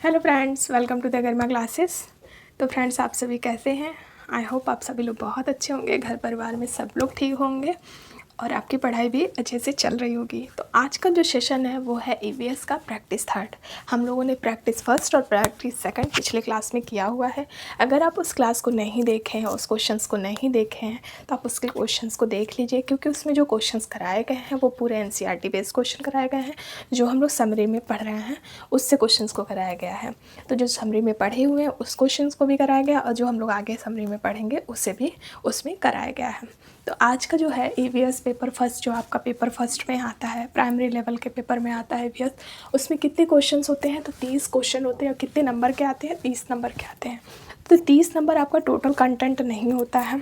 Hello friends, welcome to the Garima classes. तो friends, आप सभी कैसे हैं? आई होप आप सभी लोग बहुत अच्छे होंगे, घर परिवार में सब लोग ठीक होंगे और आपकी पढ़ाई भी अच्छे से चल रही होगी। तो आज का जो सेशन है वो है ईवीएस का प्रैक्टिस थर्ड। हम लोगों ने प्रैक्टिस फर्स्ट और प्रैक्टिस सेकंड पिछले क्लास में किया हुआ है। अगर आप उस क्लास को नहीं देखे हैं, उस क्वेश्चंस को नहीं देखे हैं, तो आप उसके क्वेश्चंस को देख लीजिए, क्योंकि उसमें जो क्वेश्चंस कराए गए हैं वो पूरे एनसीईआरटी बेस्ड क्वेश्चन कराए गए हैं। जो हम लोग समरी में पढ़ रहे हैं उससे क्वेश्चंस को कराया गया है। तो जो समरी में पढ़े हुए हैं उस क्वेश्चंस को भी कराया गया और जो हम लोग आगे समरी में पढ़ेंगे उससे भी उसमें कराया गया है। तो आज का जो है ईवीएस पेपर फर्स्ट, जो आपका पेपर फर्स्ट में आता है, प्राइमरी लेवल के पेपर में आता है ईवीएस, उसमें कितने क्वेश्चंस होते हैं? तो 30 क्वेश्चन होते हैं। और कितने नंबर के आते हैं? 30 नंबर के आते हैं। तो 30 नंबर आपका टोटल कंटेंट नहीं होता है,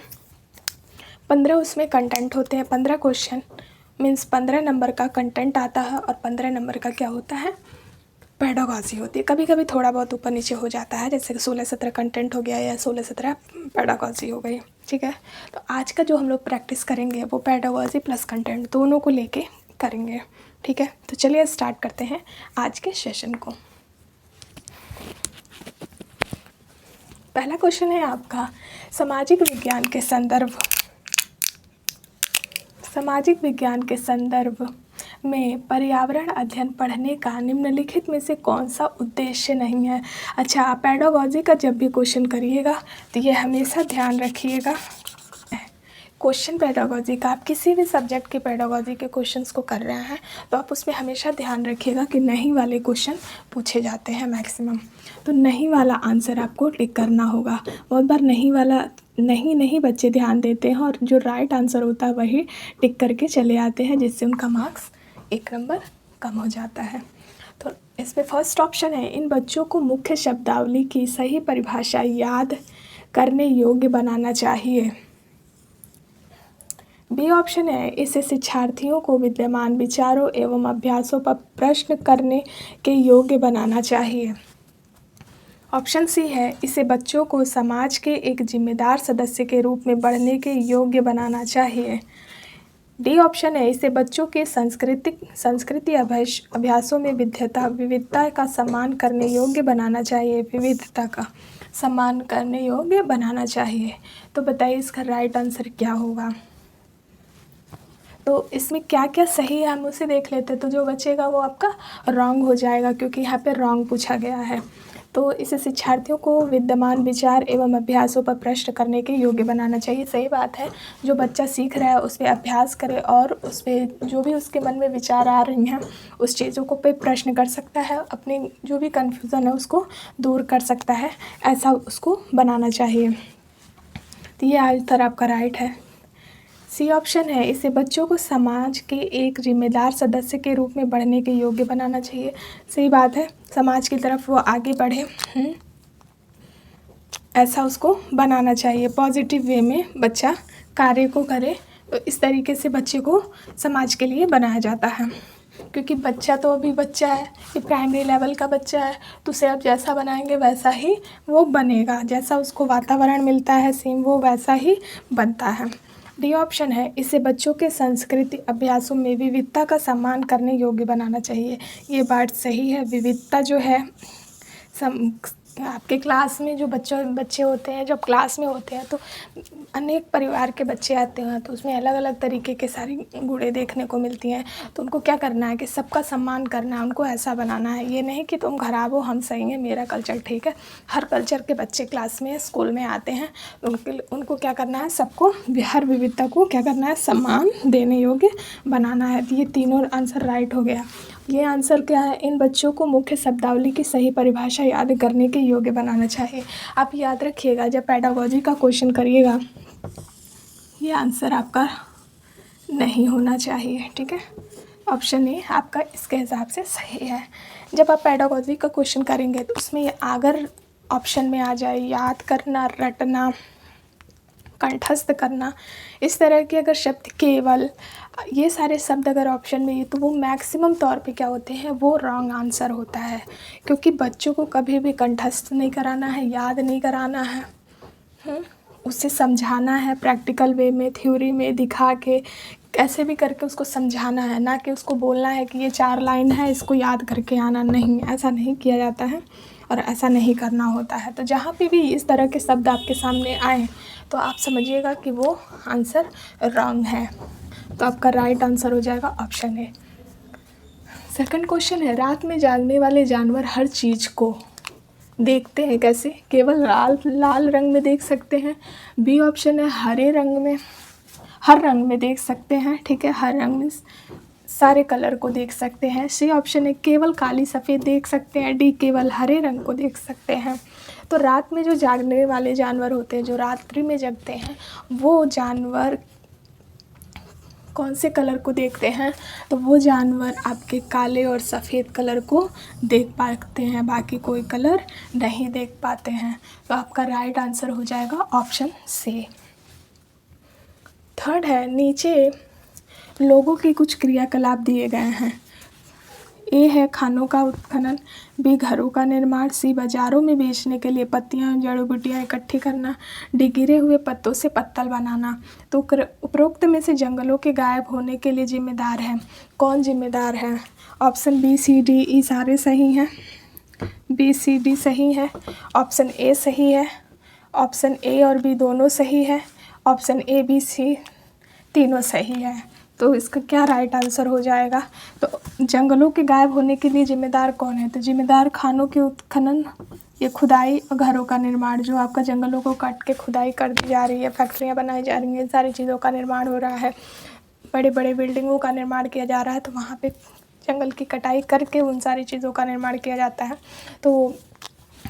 15 उसमें कंटेंट होते हैं। 15 क्वेश्चन मीन्स 15 नंबर का कंटेंट आता है और 15 नंबर का क्या होता है? पेडागॉजी होती है। कभी कभी थोड़ा बहुत ऊपर नीचे हो जाता है, जैसे 16-17 कंटेंट हो गया या 16-17 पेडागॉजी हो गई। ठीक है, तो आज का जो हम लोग प्रैक्टिस करेंगे वो पेडागॉजी प्लस कंटेंट दोनों को लेके करेंगे। ठीक है, तो चलिए स्टार्ट करते हैं आज के सेशन को। पहला क्वेश्चन है आपका, सामाजिक विज्ञान के संदर्भ में पर्यावरण अध्ययन पढ़ने का निम्नलिखित में से कौन सा उद्देश्य नहीं है? अच्छा, आप पेडागॉजी का जब भी क्वेश्चन करिएगा तो ये हमेशा ध्यान रखिएगा, क्वेश्चन पेडागॉजी का, आप किसी भी सब्जेक्ट के पेडागॉजी के क्वेश्चंस को कर रहे हैं तो आप उसमें हमेशा ध्यान रखिएगा कि नहीं वाले क्वेश्चन पूछे जाते हैं मैक्सिमम। तो नहीं वाला आंसर आपको टिक करना होगा। बहुत बार नहीं वाला नहीं बच्चे ध्यान देते हैं और जो राइट आंसर होता है वही टिक करके चले आते हैं, जिससे उनका मार्क्स 1 नंबर कम हो जाता है। तो इसमें फर्स्ट ऑप्शन है, इन बच्चों को मुख्य शब्दावली की सही परिभाषा याद करने योग्य बनाना चाहिए। बी ऑप्शन है, इसे शिक्षार्थियों को विद्यमान विचारों एवं अभ्यासों पर प्रश्न करने के योग्य बनाना चाहिए। ऑप्शन सी है, इसे बच्चों को समाज के एक जिम्मेदार सदस्य के रूप में बढ़ने के योग्य बनाना चाहिए। डी ऑप्शन है, इसे बच्चों के संस्कृति अभ्यासों में विविधता का सम्मान करने योग्य बनाना चाहिए। विविधता का सम्मान करने योग्य बनाना चाहिए। तो बताइए इसका राइट आंसर क्या होगा? तो इसमें क्या क्या सही है हम उसे देख लेते हैं। तो जो बचेगा वो आपका रॉन्ग हो जाएगा, क्योंकि यहाँ पे रॉन्ग पूछा गया है। तो इसे शिक्षार्थियों को विद्यमान विचार एवं अभ्यासों पर प्रश्न करने के योग्य बनाना चाहिए। सही बात है, जो बच्चा सीख रहा है उस पर अभ्यास करे और उस पर जो भी उसके मन में विचार आ रही हैं उस चीज़ों को पे प्रश्न कर सकता है, अपनी जो भी कन्फ्यूज़न है उसको दूर कर सकता है, ऐसा उसको बनाना चाहिए। तो ये आंसर आपका राइट है। सी ऑप्शन है, इसे बच्चों को समाज के एक जिम्मेदार सदस्य के रूप में बढ़ने के योग्य बनाना चाहिए। सही बात है, समाज की तरफ वो आगे बढ़े, ऐसा उसको बनाना चाहिए। पॉजिटिव वे में बच्चा कार्य को करे, तो इस तरीके से बच्चे को समाज के लिए बनाया जाता है। क्योंकि बच्चा तो अभी बच्चा है, ये प्राइमरी लेवल का बच्चा है, तो उसे आप जैसा बनाएंगे वैसा ही वो बनेगा, जैसा उसको वातावरण मिलता है सेम वो वैसा ही बनता है। डी ऑप्शन है, इसे बच्चों के संस्कृति अभ्यासों में विविधता का सम्मान करने योग्य बनाना चाहिए। ये बात सही है। विविधता जो है आपके क्लास में जो बच्चे होते हैं, जब क्लास में होते हैं तो अनेक परिवार के बच्चे आते हैं, तो उसमें अलग अलग तरीके के सारी गुणें देखने को मिलती हैं। तो उनको क्या करना है कि सबका सम्मान करना है, उनको ऐसा बनाना है। ये नहीं कि तुम खराब हो हम सही हैं, मेरा कल्चर ठीक है। हर कल्चर के बच्चे क्लास में स्कूल में आते हैं, उनको क्या करना है, सबको हर विविधता को क्या करना है, सम्मान देने योग्य बनाना है। तो ये तीनों आंसर राइट हो गया। ये आंसर क्या है, इन बच्चों को मुख्य शब्दावली की सही परिभाषा याद करने के योग्य बनाना चाहिए। आप याद रखिएगा, जब पेडागॉजी का क्वेश्चन करिएगा ये आंसर आपका नहीं होना चाहिए। ठीक है, ऑप्शन ए आपका इसके हिसाब से सही है। जब आप पेडागॉजी का क्वेश्चन करेंगे तो उसमें अगर ऑप्शन में आ जाए याद करना, रटना, कंठस्थ करना, इस तरह के अगर शब्द, केवल, ये सारे शब्द अगर ऑप्शन में, तो वो मैक्सिमम तौर पे क्या होते हैं, वो रॉन्ग आंसर होता है। क्योंकि बच्चों को कभी भी कंठस्थ नहीं कराना है, याद नहीं कराना है, उससे समझाना है प्रैक्टिकल वे में, थ्योरी में दिखा के, कैसे भी करके उसको समझाना है, ना कि उसको बोलना है कि ये 4 लाइन है इसको याद करके आना। नहीं, ऐसा नहीं किया जाता है। और ऐसा नहीं करना होता है। तो जहाँ पे भी इस तरह के शब्द आपके सामने आए तो आप समझिएगा कि वो आंसर रॉन्ग है। तो आपका राइट आंसर हो जाएगा ऑप्शन ए। सेकंड क्वेश्चन है, रात में जागने वाले जानवर हर चीज़ को देखते हैं कैसे? केवल लाल रंग में देख सकते हैं। बी ऑप्शन है हरे रंग में, हर रंग में देख सकते हैं, ठीक है, हर रंग में सारे कलर को देख सकते हैं। सी ऑप्शन है केवल काली सफ़ेद देख सकते हैं। डी केवल हरे रंग को देख सकते हैं। तो रात में जो जागने वाले जानवर होते हैं, जो रात्रि में जगते हैं, वो जानवर कौन से कलर को देखते हैं? तो वो जानवर आपके काले और सफ़ेद कलर को देख पाते हैं, बाकी कोई कलर नहीं देख पाते हैं। तो आपका राइट आंसर हो जाएगा ऑप्शन सी। थर्ड है, नीचे लोगों की कुछ क्रियाकलाप दिए गए हैं। ए है खानों का उत्खनन, बी घरों का निर्माण, सी बाज़ारों में बेचने के लिए पत्तियां जड़ी बूटियाँ इकट्ठी करना, डी गिरे हुए पत्तों से पत्तल बनाना। तो उपरोक्त में से जंगलों के गायब होने के लिए जिम्मेदार है कौन? जिम्मेदार है option B C D E सारे सही हैं। बी सी डी सही है, ऑप्शन ए सही है, ऑप्शन ए और बी दोनों सही है, ऑप्शन ए बी सी तीनों सही है। तो इसका क्या राइट आंसर हो जाएगा? तो जंगलों के गायब होने के लिए जिम्मेदार कौन है? तो जिम्मेदार खानों के उत्खनन, ये खुदाई और घरों का निर्माण, जो आपका जंगलों को काट के खुदाई कर दी जा रही है, फैक्ट्रियाँ बनाई जा रही हैं, सारी चीज़ों का निर्माण हो रहा है, बड़े बड़े बिल्डिंगों का निर्माण किया जा रहा है, तो वहाँ पे जंगल की कटाई करके उन सारी चीज़ों का निर्माण किया जाता है। तो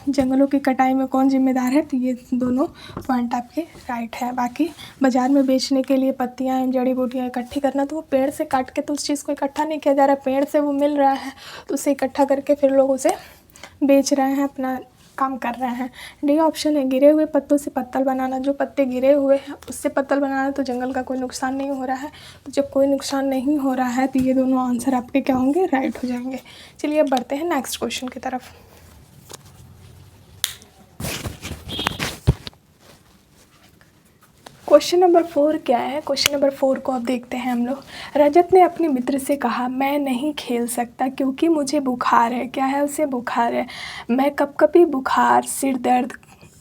जंगलों की कटाई में कौन जिम्मेदार है? तो ये दोनों पॉइंट आपके राइट है। बाकी बाज़ार में बेचने के लिए पत्तियां जड़ी बूटियां इकट्ठी करना, तो वो पेड़ से काट के तो उस चीज़ को इकट्ठा नहीं किया जा रहा है, पेड़ से वो मिल रहा है तो उसे इकट्ठा करके फिर लोग उसे बेच रहे हैं, अपना काम कर रहे हैं। डी ऑप्शन है गिरे हुए पत्तों से पत्तल बनाना, जो पत्ते गिरे हुए हैं उससे पत्तल बनाना, तो जंगल का कोई नुकसान नहीं हो रहा है। तो जब कोई नुकसान नहीं हो रहा है तो ये दोनों आंसर आपके क्या होंगे? राइट हो जाएंगे। चलिए अब बढ़ते हैं नेक्स्ट क्वेश्चन की तरफ। क्वेश्चन नंबर 4 क्या है? क्वेश्चन नंबर 4 को अब देखते हैं हम लोग। रजत ने अपने मित्र से कहा, मैं नहीं खेल सकता क्योंकि मुझे बुखार है। क्या है? उसे बुखार है। मैं कपकपी, बुखार, सिर दर्द।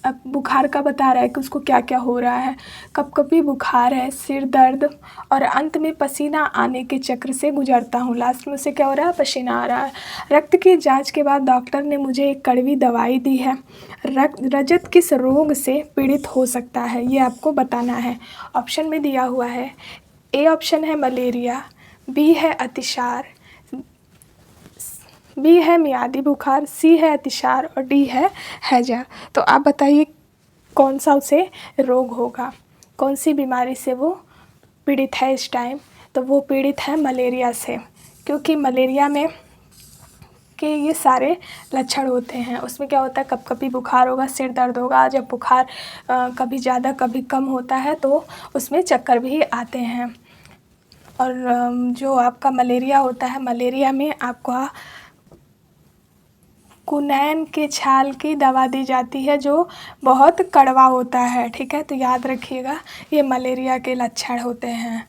अब बुखार का बता रहा है कि उसको क्या क्या हो रहा है। कपकपी बुखार है, सिर दर्द, और अंत में पसीना आने के चक्र से गुजरता हूँ। लास्ट में उसे क्या हो रहा है? पसीना आ रहा है। रक्त की जांच के बाद डॉक्टर ने मुझे एक कड़वी दवाई दी है। रजत किस रोग से पीड़ित हो सकता है, ये आपको बताना है। ऑप्शन में दिया हुआ है। ए ऑप्शन है मलेरिया, बी है अतिसार, बी है मियादी बुखार, सी है अतिसार और डी है हैजा। तो आप बताइए कौन सा उसे रोग होगा, कौन सी बीमारी से वो पीड़ित है इस टाइम? तो वो पीड़ित है मलेरिया से, क्योंकि मलेरिया में के ये सारे लक्षण होते हैं। उसमें क्या होता है? कपकपी बुखार होगा, सिर दर्द होगा, जब बुखार कभी ज़्यादा कभी कम होता है तो उसमें चक्कर भी आते हैं। और जो आपका मलेरिया होता है, मलेरिया में आपका कुनैन के छाल की दवा दी जाती है जो बहुत कड़वा होता है, ठीक है। तो याद रखिएगा ये मलेरिया के लक्षण होते हैं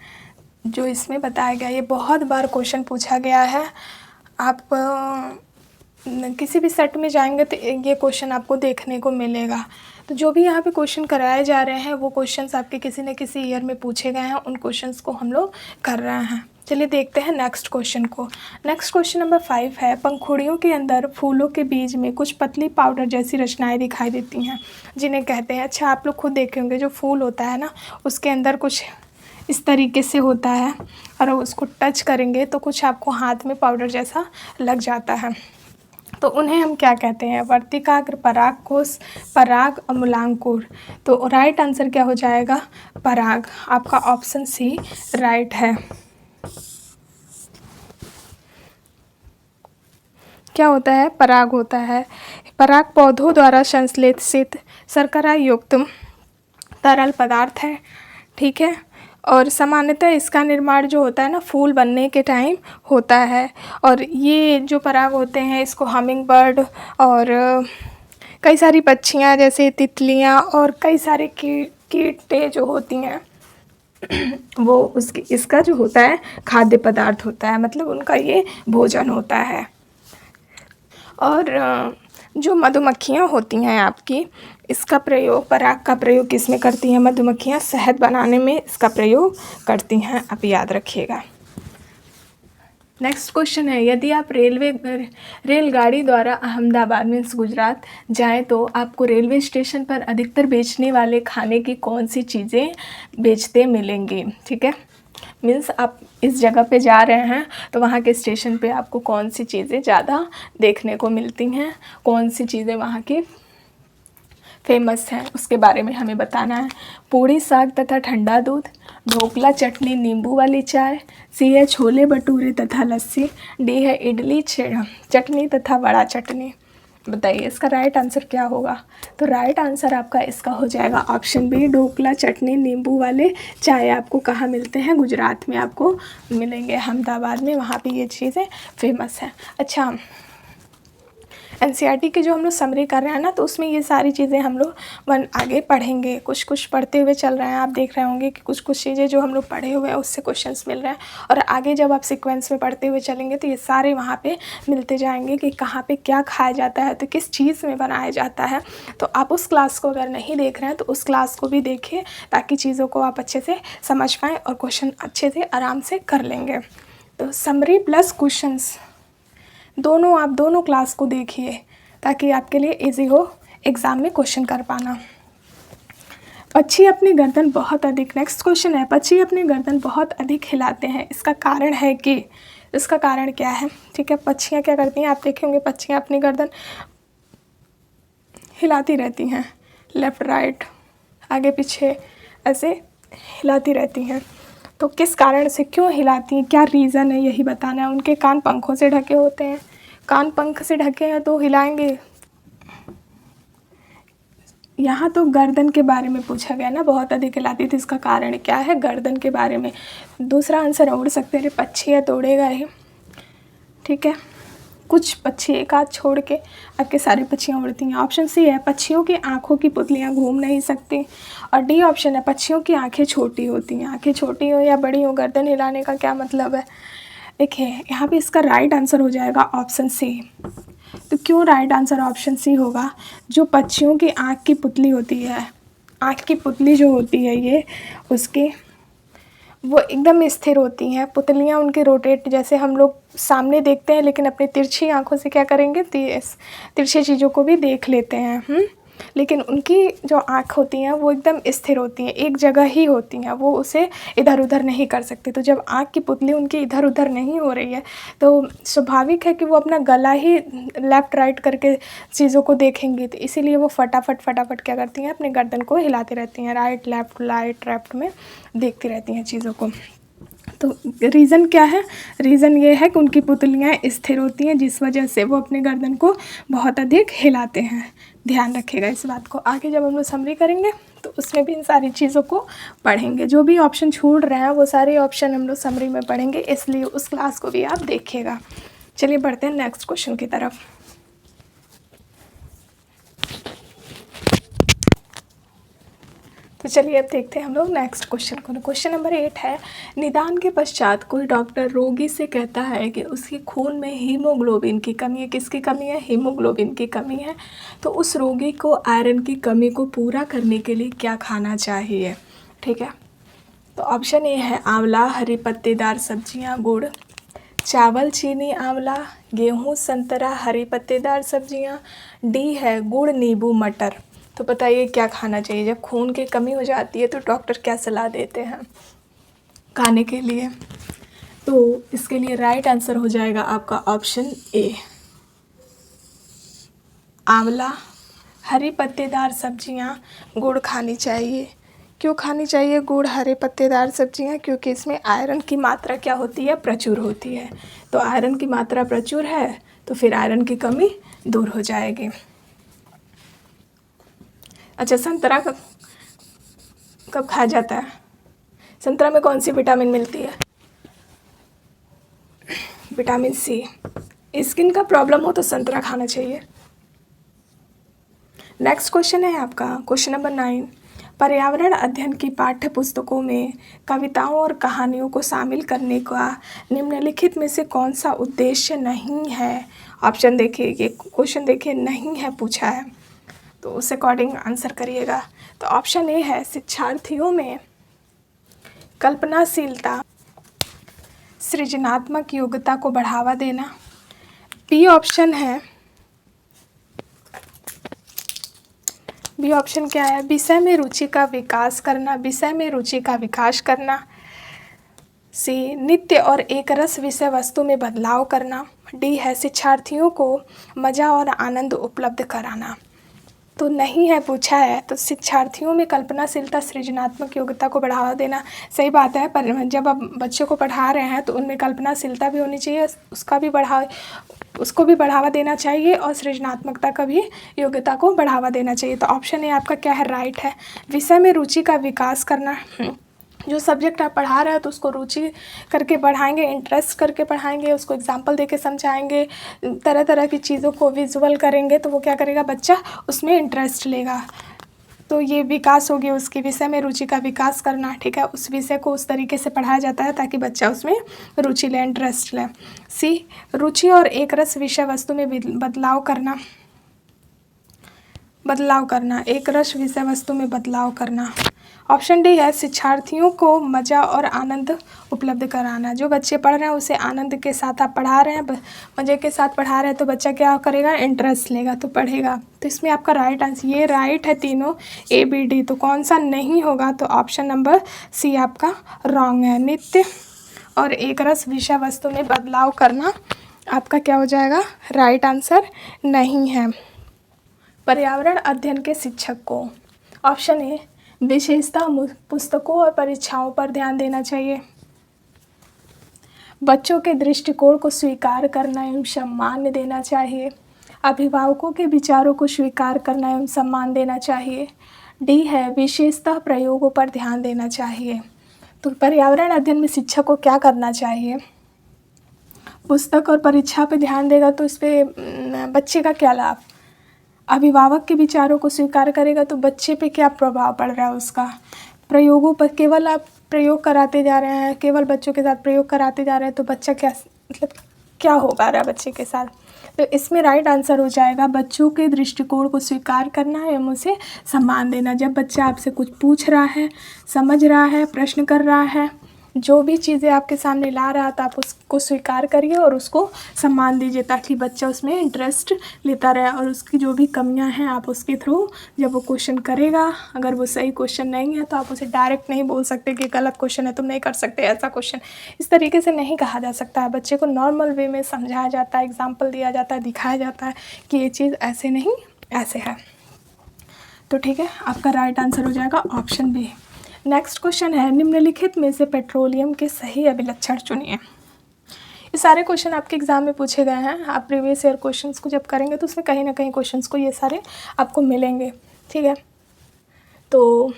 जो इसमें बताया गया। ये बहुत बार क्वेश्चन पूछा गया है। आप किसी भी सेट में जाएंगे तो ये क्वेश्चन आपको देखने को मिलेगा। तो जो भी यहाँ पे क्वेश्चन कराए जा रहे हैं वो क्वेश्चंस आपके किसी न किसी ईयर में पूछे गए हैं, उन क्वेश्चंस को हम लोग कर रहे हैं। चलिए देखते हैं नेक्स्ट क्वेश्चन को। नेक्स्ट क्वेश्चन नंबर 5 है, पंखुड़ियों के अंदर फूलों के बीज में कुछ पतली पाउडर जैसी रचनाएं दिखाई देती हैं, जिन्हें कहते हैं। अच्छा, आप लोग खुद देखे होंगे जो फूल होता है ना, उसके अंदर कुछ इस तरीके से होता है और उसको टच करेंगे तो कुछ आपको हाथ में पाउडर जैसा लग जाता है। तो उन्हें हम क्या कहते हैं? वर्तिकाग्र, परागकोश, पराग, अमूलांकुर। तो राइट आंसर क्या हो जाएगा? पराग। आपका ऑप्शन सी राइट है। क्या होता है? पराग होता है। पराग पौधों द्वारा संश्लेषित शर्करा युक्त तरल पदार्थ है, ठीक है। और सामान्यतः इसका निर्माण जो होता है ना, फूल बनने के टाइम होता है। और ये जो पराग होते हैं इसको हमिंग बर्ड और कई सारी पक्षियाँ जैसे तितलियाँ और कई सारे कीटें जो होती हैं वो इसका जो होता है खाद्य पदार्थ होता है, मतलब उनका ये भोजन होता है। और जो मधुमक्खियाँ होती हैं आपकी, इसका प्रयोग, पराग का प्रयोग किस में करती हैं? मधुमक्खियाँ शहद बनाने में इसका प्रयोग करती हैं, आप याद रखिएगा। नेक्स्ट क्वेश्चन है, यदि आप रेलगाड़ी द्वारा अहमदाबाद में गुजरात जाएं तो आपको रेलवे स्टेशन पर अधिकतर बेचने वाले खाने की कौन सी चीज़ें बेचते मिलेंगी? ठीक है, मीन्स आप इस जगह पे जा रहे हैं तो वहाँ के स्टेशन पे आपको कौन सी चीज़ें ज़्यादा देखने को मिलती हैं, कौन सी चीज़ें वहाँ की फेमस हैं, उसके बारे में हमें बताना है। पूड़ी साग तथा ठंडा दूध, ढोकला चटनी नींबू वाली चाय, सी है छोले भटूरे तथा लस्सी, डी है इडली चटनी तथा वड़ा चटनी। बताइए इसका राइट आंसर क्या होगा? तो राइट आंसर आपका इसका हो जाएगा ऑप्शन बी, ढोकला चटनी नींबू वाले चाय। आपको कहाँ मिलते हैं? गुजरात में आपको मिलेंगे, अहमदाबाद में, वहाँ पे ये चीज़ें फेमस हैं। अच्छा, एनसीईआरटी की जो हम लोग समरी कर रहे हैं ना, तो उसमें ये सारी चीज़ें हम लोग आगे पढ़ेंगे, कुछ कुछ पढ़ते हुए चल रहे हैं। आप देख रहे होंगे कि कुछ कुछ चीज़ें जो हम लोग पढ़े हुए हैं उससे क्वेश्चंस मिल रहे हैं, और आगे जब आप सीक्वेंस में पढ़ते हुए चलेंगे तो ये सारे वहाँ पे मिलते जाएंगे कि कहाँ पे क्या खाया जाता है, तो किस चीज़ में बनाया जाता है। तो आप उस क्लास को अगर नहीं देख रहे हैं तो उस क्लास को भी देखिए, ताकि चीज़ों को आप अच्छे से समझ पाएँ और क्वेश्चन अच्छे से आराम से कर लेंगे। तो समरी प्लस क्वेश्चंस दोनों, आप दोनों क्लास को देखिए ताकि आपके लिए इजी हो एग्ज़ाम में क्वेश्चन कर पाना। पक्षी अपनी गर्दन बहुत अधिक, नेक्स्ट क्वेश्चन है, पक्षी अपनी गर्दन बहुत अधिक हिलाते हैं, इसका कारण है कि, इसका कारण क्या है? ठीक है, पक्षियाँ क्या करती हैं, आप देखे होंगे पक्षियाँ अपनी गर्दन हिलाती रहती हैं, लेफ़्ट राइट आगे पीछे ऐसे हिलाती रहती हैं। तो किस कारण से, क्यों हिलाती हैं, क्या रीज़न है, यही बताना है। उनके कान पंखों से ढके होते हैं, कान पंख से ढके हैं तो हिलाएंगे। यहाँ तो गर्दन के बारे में पूछा गया ना, बहुत अधिक हिलाती थी, इसका कारण क्या है? गर्दन के बारे में। दूसरा आंसर उड़ सकते हैं, पक्षी है तो उड़ेगा ही। ठीक है, कुछ पक्षी एक आध छोड़ के आपके सारी पक्षियाँ उड़ती हैं। ऑप्शन सी है, पक्षियों की आँखों की पुतलियाँ घूम नहीं सकती, और डी ऑप्शन है, पक्षियों की आँखें छोटी होती हैं। आँखें छोटी हो या बड़ी हो, गर्दन हिलाने का क्या मतलब है? देखिए यहाँ पे इसका राइट आंसर हो जाएगा ऑप्शन सी। तो क्यों राइट आंसर ऑप्शन सी होगा? जो पक्षियों की आँख की पुतली होती है, आँख की पुतली जो होती है ये, उसकी वो एकदम स्थिर होती हैं। पुतलियाँ उनके रोटेट, जैसे हम लोग सामने देखते हैं लेकिन अपनी तिरछी आँखों से क्या करेंगे, तिरछी चीज़ों को भी देख लेते हैं। लेकिन उनकी जो आँख होती हैं वो एकदम स्थिर होती हैं, एक जगह ही होती हैं, वो उसे इधर उधर नहीं कर सकते। तो जब आँख की पुतली उनकी इधर उधर नहीं हो रही है तो स्वाभाविक है कि वो अपना गला ही लेफ़्ट राइट करके चीज़ों को देखेंगी। तो इसीलिए वो फटाफट क्या करती हैं, अपने गर्दन को हिलाती रहती हैं, राइट लेफ़्ट में देखती रहती हैं चीज़ों को। तो रीज़न क्या है? रीज़न ये है कि उनकी पुतलियाँ स्थिर होती हैं, जिस वजह से वो अपने गर्दन को बहुत अधिक हिलाते हैं। ध्यान रखिएगा इस बात को। आगे जब हम लोग समरी करेंगे तो उसमें भी इन सारी चीज़ों को पढ़ेंगे। जो भी ऑप्शन छूट रहे हैं वो सारे ऑप्शन हम लोग समरी में पढ़ेंगे, इसलिए उस क्लास को भी आप देखिएगा। चलिए बढ़ते हैं नेक्स्ट क्वेश्चन की तरफ। तो चलिए अब देखते हैं हम लोग नेक्स्ट क्वेश्चन को। क्वेश्चन नंबर 8 है, निदान के पश्चात कोई डॉक्टर रोगी से कहता है कि उसके खून में हीमोग्लोबिन की कमी है। किसकी कमी है? हीमोग्लोबिन की कमी है। तो उस रोगी को आयरन की कमी को पूरा करने के लिए क्या खाना चाहिए? ठीक है, तो ऑप्शन ए है आंवला, हरी पत्तेदार सब्जियाँ, गुड़, चावल चीनी आंवला, गेहूँ संतरा, हरी पत्तेदार सब्जियाँ, डी है गुड़ नींबू मटर। तो बताइए क्या खाना चाहिए जब खून की कमी हो जाती है? तो डॉक्टर क्या सलाह देते हैं खाने के लिए? तो इसके लिए राइट आंसर हो जाएगा आपका ऑप्शन ए, आंवला, हरी पत्तेदार सब्जियां, गुड़ खानी चाहिए। क्यों खानी चाहिए गुड़, हरे पत्तेदार सब्जियां? क्योंकि इसमें आयरन की मात्रा क्या होती है? प्रचुर होती है। तो आयरन की मात्रा प्रचुर है तो फिर आयरन की कमी दूर हो जाएगी। अच्छा, संतरा कब खाया जाता है? संतरा में कौन सी विटामिन मिलती है? Vitamin C. स्किन का प्रॉब्लम हो तो संतरा खाना चाहिए। नेक्स्ट क्वेश्चन है आपका क्वेश्चन नंबर 9, पर्यावरण अध्ययन की पाठ्य पुस्तकों में कविताओं और कहानियों को शामिल करने का निम्नलिखित में से कौन सा उद्देश्य नहीं है। ऑप्शन देखिए, ये क्वेश्चन देखिए नहीं है पूछा है, तो उस अकॉर्डिंग आंसर करिएगा। तो ऑप्शन ए है शिक्षार्थियों में कल्पनाशीलता, सृजनात्मक योग्यता को बढ़ावा देना। बी ऑप्शन है, बी ऑप्शन क्या है, विषय में रुचि का विकास करना, विषय में रुचि का विकास करना। सी नित्य और एकरस विषय वस्तु में बदलाव करना। डी है शिक्षार्थियों को मज़ा और आनंद उपलब्ध कराना। तो नहीं है पूछा है, तो शिक्षार्थियों में कल्पनाशीलता, सृजनात्मक योग्यता को बढ़ावा देना सही बात है, पर जब आप बच्चों को पढ़ा रहे हैं तो उनमें कल्पनाशीलता भी होनी चाहिए, उसको भी बढ़ावा देना चाहिए और सृजनात्मकता का भी योग्यता को बढ़ावा देना चाहिए। तो ऑप्शन ए आपका क्या है, राइट है। विषय में रुचि का विकास करना, जो सब्जेक्ट आप पढ़ा रहे हो तो उसको रुचि करके पढ़ाएंगे, इंटरेस्ट करके पढ़ाएंगे, उसको एग्जाम्पल देके समझाएंगे, तरह तरह की चीज़ों को विजुअल करेंगे, तो वो क्या करेगा, बच्चा उसमें इंटरेस्ट लेगा। तो ये विकास हो गया उसके विषय में रुचि का विकास करना, ठीक है। उस विषय को उस तरीके से पढ़ाया जाता है ताकि बच्चा उसमें रुचि ले, इंटरेस्ट ले। सी रुचि और एकरस विषय वस्तु में बदलाव करना, एकरस विषय वस्तु में बदलाव करना। ऑप्शन डी है शिक्षार्थियों को मज़ा और आनंद उपलब्ध कराना। जो बच्चे पढ़ रहे हैं उसे आनंद के साथ आप पढ़ा रहे हैं, मज़े के साथ पढ़ा रहे हैं, तो बच्चा क्या करेगा, इंटरेस्ट लेगा तो पढ़ेगा। तो इसमें आपका राइट आंसर, ये राइट है तीनों ए बी डी, तो कौन सा नहीं होगा, तो ऑप्शन नंबर सी आपका रॉन्ग है। नित्य और एकरस विषय वस्तु में बदलाव करना आपका क्या हो जाएगा, राइट आंसर नहीं है। पर्यावरण अध्ययन के शिक्षक को, ऑप्शन ए विशेषतः पुस्तकों और परीक्षाओं पर ध्यान देना चाहिए। बच्चों के दृष्टिकोण को स्वीकार करना एवं सम्मान देना चाहिए। अभिभावकों के विचारों को स्वीकार करना एवं सम्मान देना चाहिए। डी है विशेषतः प्रयोगों पर ध्यान देना चाहिए। तो पर्यावरण अध्ययन में शिक्षक को क्या करना चाहिए, पुस्तक और परीक्षा पे ध्यान देगा तो इस पर बच्चे का क्या लाभ, अभिभावक के विचारों को स्वीकार करेगा तो बच्चे पे क्या प्रभाव पड़ रहा है उसका, प्रयोगों पर केवल आप प्रयोग कराते जा रहे हैं, केवल बच्चों के साथ प्रयोग कराते जा रहे हैं, तो बच्चा क्या मतलब क्या हो पा रहा है बच्चे के साथ। तो इसमें राइट आंसर हो जाएगा बच्चों के दृष्टिकोण को स्वीकार करना एवं उसे सम्मान देना। जब बच्चा आपसे कुछ पूछ रहा है, समझ रहा है, प्रश्न कर रहा है, जो भी चीज़ें आपके सामने ला रहा है, तो आप उसको स्वीकार करिए और उसको सम्मान दीजिए ताकि बच्चा उसमें इंटरेस्ट लेता रहे। और उसकी जो भी कमियां हैं आप उसके थ्रू जब वो क्वेश्चन करेगा, अगर वो सही क्वेश्चन नहीं है तो आप उसे डायरेक्ट नहीं बोल सकते कि गलत क्वेश्चन है, तुम नहीं कर सकते ऐसा क्वेश्चन, इस तरीके से नहीं कहा जा सकता है। बच्चे को नॉर्मल वे में समझाया जाता है, एग्जाम्पल दिया जाता है, दिखाया जाता है कि ये चीज़ ऐसे नहीं ऐसे है। तो ठीक है, आपका राइट आंसर हो जाएगा ऑप्शन बी। नेक्स्ट क्वेश्चन है निम्नलिखित में से पेट्रोलियम के सही अभिलक्षण चुनिए। ये सारे क्वेश्चन आपके एग्जाम में पूछे गए हैं। आप प्रीवियस ईयर क्वेश्चंस को जब करेंगे तो उसमें कहीं ना कहीं क्वेश्चंस को ये सारे आपको मिलेंगे, ठीक है। तो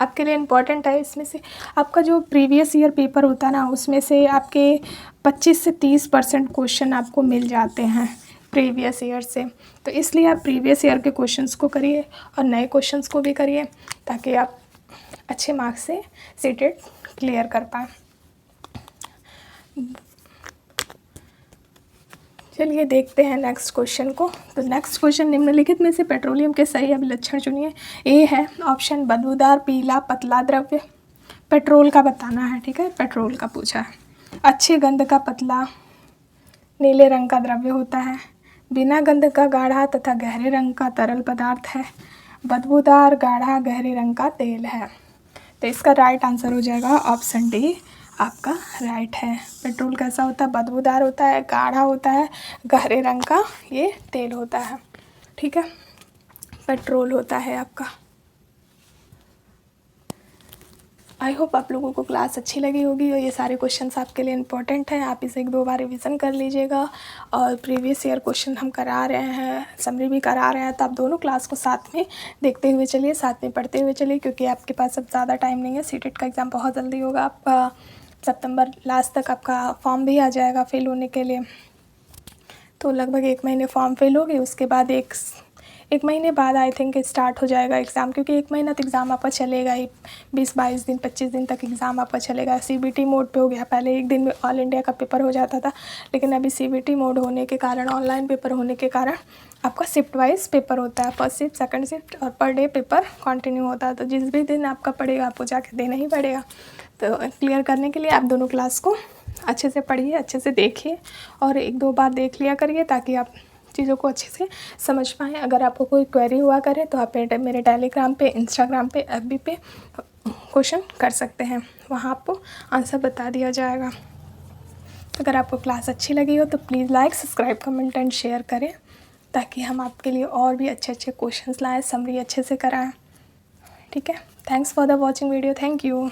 आपके लिए इम्पॉर्टेंट है, इसमें से आपका जो प्रीवियस ईयर पेपर होता है ना, उसमें से आपके 25 से 30% क्वेश्चन आपको मिल जाते हैं प्रीवियस ईयर से। तो इसलिए आप प्रीवियस ईयर के क्वेश्चंस को करिए और नए क्वेश्चंस को भी करिए ताकि आप अच्छे मार्क्स से सीटेट क्लियर कर पाएँ। चलिए देखते हैं नेक्स्ट क्वेश्चन को। तो नेक्स्ट क्वेश्चन निम्नलिखित में से पेट्रोलियम के सही अभिलक्षण चुनिए। ए है ऑप्शन बदबूदार पीला पतला द्रव्य, पेट्रोल का बताना है, ठीक है, पेट्रोल का पूछा है। अच्छे गंध का पतला नीले रंग का द्रव्य होता है, बिना गंध का गाढ़ा तथा गहरे रंग का तरल पदार्थ है, बदबूदार गाढ़ा गहरे रंग का तेल है। तो इसका राइट आंसर हो जाएगा ऑप्शन डी आपका राइट है। पेट्रोल कैसा होता है, बदबूदार होता है, गाढ़ा होता है, गहरे रंग का ये तेल होता है, ठीक है, पेट्रोल होता है आपका। आई होप आप लोगों को क्लास अच्छी लगी होगी और ये सारे क्वेश्चंस आपके लिए इम्पोर्टेंट हैं। आप इसे 1-2 बार रिवीजन कर लीजिएगा। और प्रीवियस ईयर क्वेश्चन हम करा रहे हैं, समरी भी करा रहे हैं, तो आप दोनों क्लास को साथ में देखते हुए चलिए, साथ में पढ़ते हुए चलिए, क्योंकि आपके पास अब ज़्यादा टाइम नहीं है। सीटेट का एग्ज़ाम बहुत जल्दी होगा, आपका सितंबर लास्ट तक आपका फॉर्म भी आ जाएगा फिल होने के लिए। तो लगभग 1 महीने फॉर्म फिल होगी, उसके बाद 1 महीने बाद आई थिंक स्टार्ट हो जाएगा एग्ज़ाम, क्योंकि 1 महीना तो एग्ज़ाम आपका चलेगा ही, 20-22 दिन 25 दिन तक एग्ज़ाम आपका चलेगा। CBT मोड पे हो गया, पहले एक दिन में ऑल इंडिया का पेपर हो जाता था, लेकिन अभी CBT मोड होने के कारण, ऑनलाइन पेपर होने के कारण आपका शिफ्ट वाइज पेपर होता है, फर्स्ट शिफ्ट सेकंड शिफ्ट, और पर डे पेपर कंटिन्यू होता है। तो जिस भी दिन आपका पड़ेगा आपको जाके देना ही पड़ेगा। तो क्लियर करने के लिए आप दोनों क्लास को अच्छे से पढ़िए, अच्छे से देखिए और 1-2 बार देख लिया करिए, ताकि आप चीज़ों को अच्छे से समझ पाएँ। अगर आपको कोई क्वेरी हुआ करे तो आप मेरे टेलीग्राम पे, इंस्टाग्राम पे, FB पे क्वेश्चन कर सकते हैं, वहाँ आपको आंसर बता दिया जाएगा। अगर आपको क्लास अच्छी लगी हो तो please like, subscribe, comment and share करें, ताकि हम आपके लिए और भी अच्छे अच्छे क्वेश्चंस लाएँ, समरी अच्छे से कराएं। ठीक है, thanks for the watching video, thank you.